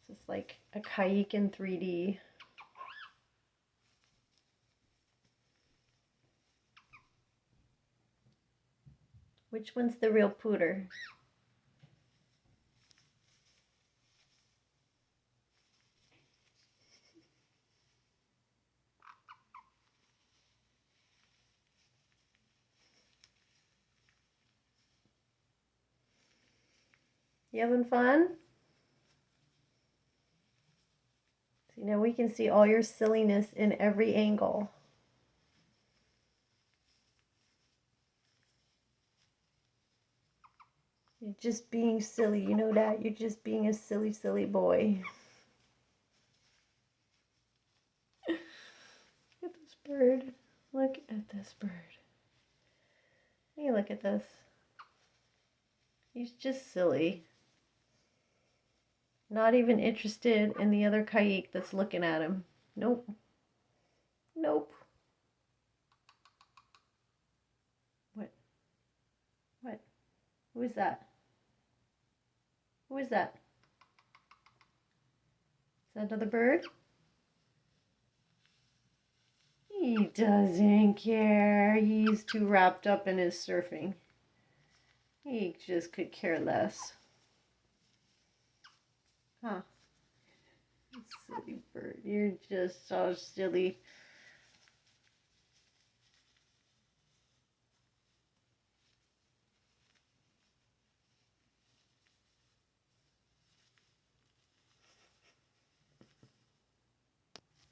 Just like a Caique in 3D. Which one's the real Pooter? You having fun? See, now we can see all your silliness in every angle. You're just being silly, you know that? You're just being a silly, silly boy. Look at this bird. Look at this bird. Hey, look at this. He's just silly. Not even interested in the other Caique that's looking at him. Nope. Nope. What? What? Who is that? Who is that? Is that another bird? He doesn't care. He's too wrapped up in his surfing. He just could care less. Huh. Silly bird. You're just so silly.